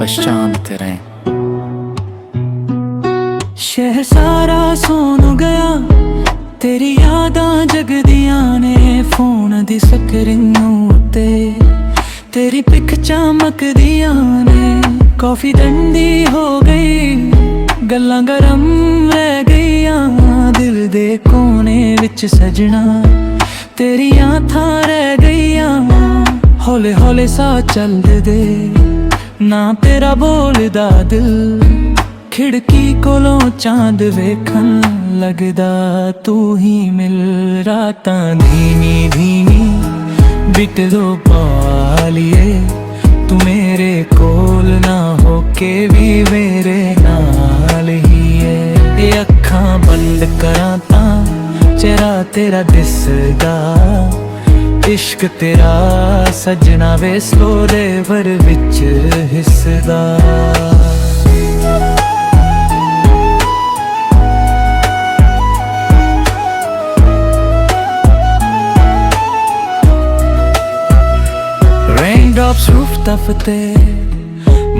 बस चांद रहे। शहर सारा सोन गया, तेरी यादां जगदियां ने फोन दी स्क्रीन उत्ते, तेरी पिक चमकदियां ने। कॉफी ठंडी हो गई, गल्लां गरम रह गईयां, दिल दे कोने विच सजना तेरियां थां रह गईयां। हौले हौले सा चल दे ना तेरा बोलदा दिल, खिड़की कोलों चांद वेखन लगदा तू ही मिल। रातां धीमी धीमी बिट दो पालिए, तू मेरे कोल ना होके भी मेरे नाल ही है। ये अखां बंद करां तां चेहरा तेरा दिसदा, इश्क तेरा सजना वे स्लो रेवर विच हिसदा। Raindrops roof तफते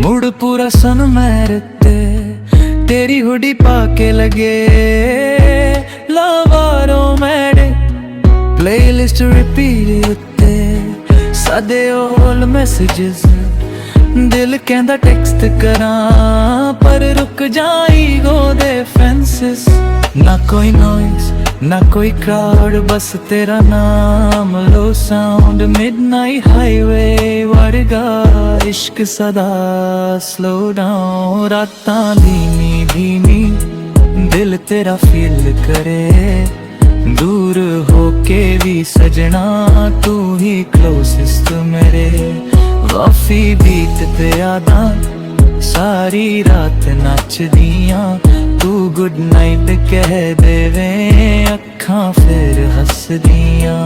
मुड़ पूरा सन मैरते, तेरी हुडी पाके लगे लावारो मैडे। प्लेलिस्ट रिपीट उत्ते सादे ओल्ड मैसेजेस, दिल कहंदा टेक्स्ट करां पर रुक जाई गो दे फेंसेस। ना कोई नॉइस ना कोई क्राउड, बस तेरा नाम लो साउंड। मिडनाइट हाईवे वर्गा इश्क सदा स्लो डाउन। रातां धीमी धीमी दिल तेरा फील करे, दूर होके भी सजना तू ही क्लोजेस्ट मेरे। वाफी बीत ते यादां सारी रात नचदियां, तू गुड नाइट कह देवे अखां फिर हसदियां।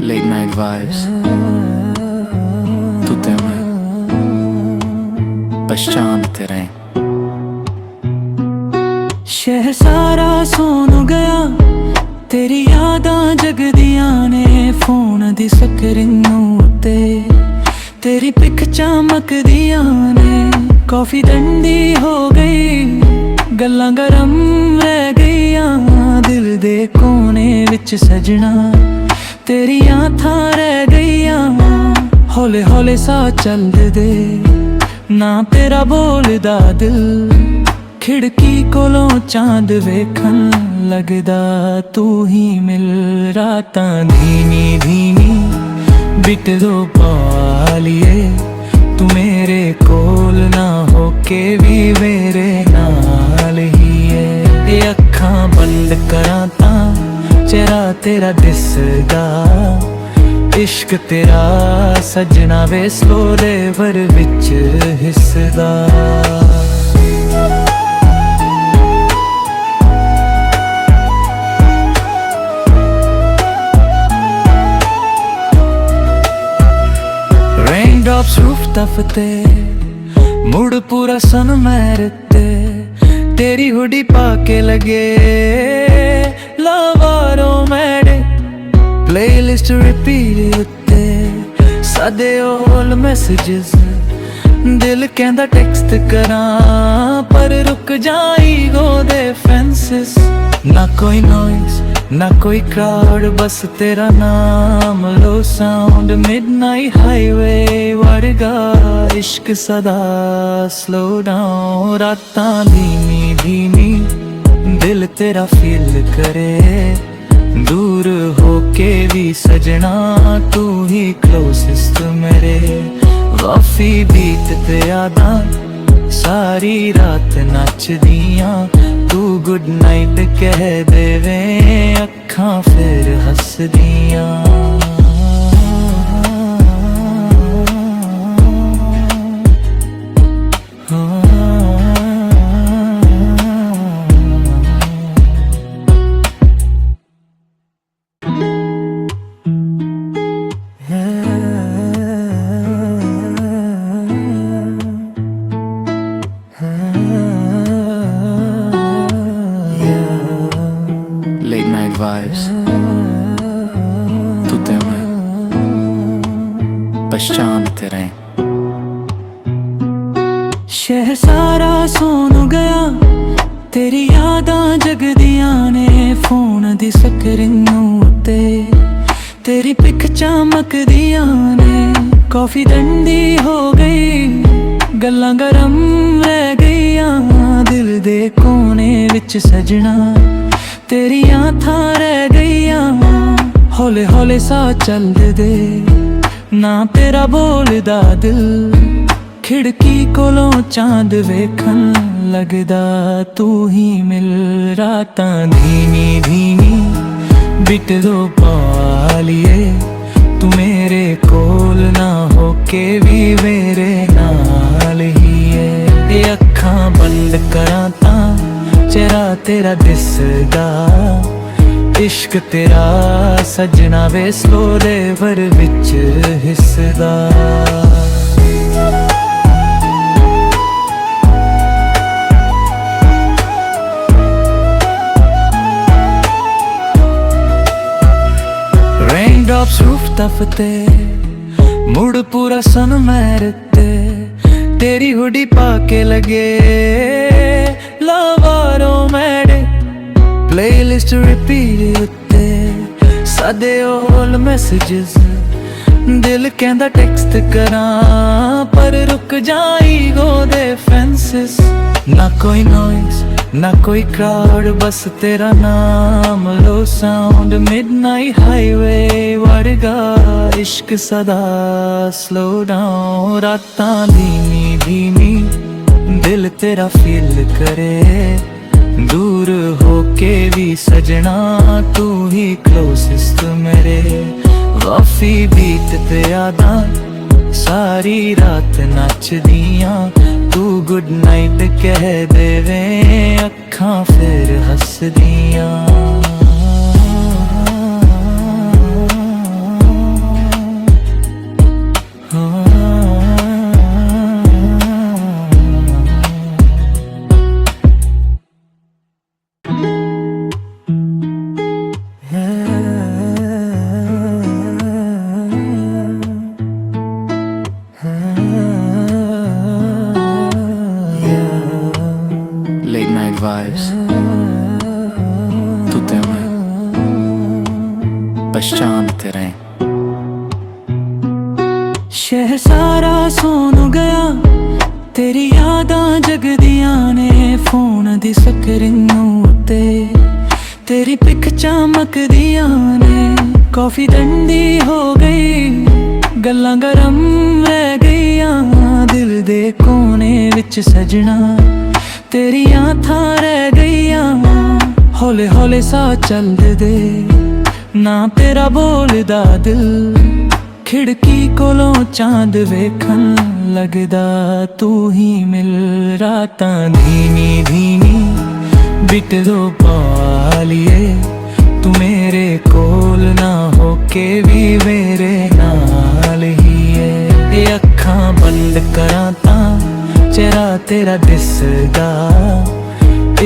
Late night vibes, तू ते मैं बस चांद रहे। शहर सारा सोन गया, तेरी यादां जगदियां ने फोन दी स्क्रीन उत्ते, तेरी पिक चमकदियां ने। कॉफी ठंडी हो गई, गल्लां गरम रह गईयां, दिल दे कोने विच सजना तेरियां थां रह गईयां। हौले हौले सा चल दे ना तेरा बोलदा दिल, खिड़की कोलों चांद वेखन लगदा तू ही मिल। रातां धीमी धीमी बिट दो पालिए, तू मेरे कोल ना होके भी मेरे नाल ही है। ये अखां बंद करां तां चेहरा तेरा दिसदा, इश्क तेरा सजना वे स्लो रेवर विच हिसदा। Raindrops roof तफते मुड़ पूरा सन मैरते, तेरी हुडी पाके लगे लावारो मैडे। प्लेलिस्ट रिपीट उत्ते सादे ओल्ड मैसेजेस, दिल कहंदा टेक्स्ट करां पर रुक जाई गो दे फेंसेस। ना कोई नॉइस ना कोई क्राउड, बस तेरा नाम लो साउंड। मिडनाइट हाईवे वर्गा इश्क सदा स्लो डाउन। रातां धीमी धीमी दिल तेरा फील करे, दूर होके भी सजना तू ही क्लोजेस्ट मेरे। वाफी बीत ते यादां सारी रात नचदियां, तू गुड नाइट कह देवे अखां फिर हसदियां। बस चांद तेरे हैं। शहर सारा सोन गया तेरी यादां जगदियां ने फोन दी स्क्रीन उत्ते तेरी पिक चमकदियां ने कॉफी ठंडी हो गई गल्लां गरम रह गईयां दिल दे कोने विच सजना तेरियां थां रह गईयां हौले हौले सा चल दे ना तेरा बोलदा दिल खिड़की कोलों चांद वेखन लगदा तू ही मिल रातां धीमी धीमी बिट दो पालिए तू मेरे कोल ना होके भी मेरे नाल ही है अखां बंद करां तां चेहरा तेरा दिसदा इश्क तेरा सजना वे स्लो लेवर विच हिसदा Raindrops rooftop ते मुड़ पूरा सन मैरते तेरी हुडी पाके लगे लवारो मैडे प्लेलिस्ट रिपीट उत्ते सादे ओल मैसेजेस दिल कहंदा टेक्स्ट करां पर रुक जाई गो दे फेंसेस ना कोई नॉइस ना कोई क्राउड बस तेरा नाम लो साउंड मिडनाइट हाईवे वर्गा इश्क सदा स्लो डाउन रातां धीमी धीमी दिल तेरा फील करे दूर होके भी सजना तू ही क्लोजेस्ट मेरे वाफी बीट ते यादां सारी रात नचदियां तू गुड नाइट कह देवे अखां फिर हसदियां Late night vibes तू ते मैं बस चांद तेरे हैं। शहर सारा सोन गया तेरी यादां जगदियां ने फोन दी स्क्रीन उत्ते तेरी पिक चमकदियां ने कॉफी ठंडी हो गई गल्लां गरम रह गईयां दिल दे कोने विच सजना तेरियां थां रह गईयां हौले हौले सा चल दे ना तेरा बोलदा दिल खिड़की कोलों चांद वेखन लगदा तू ही मिल रातां धीमी धीमी बिट दो पालिए तू मेरे कोल ना होके भी मेरे नाल ही है अखां बंद करां तां चेहरा तेरा दिसदा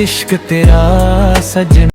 इश्क तेरा सजना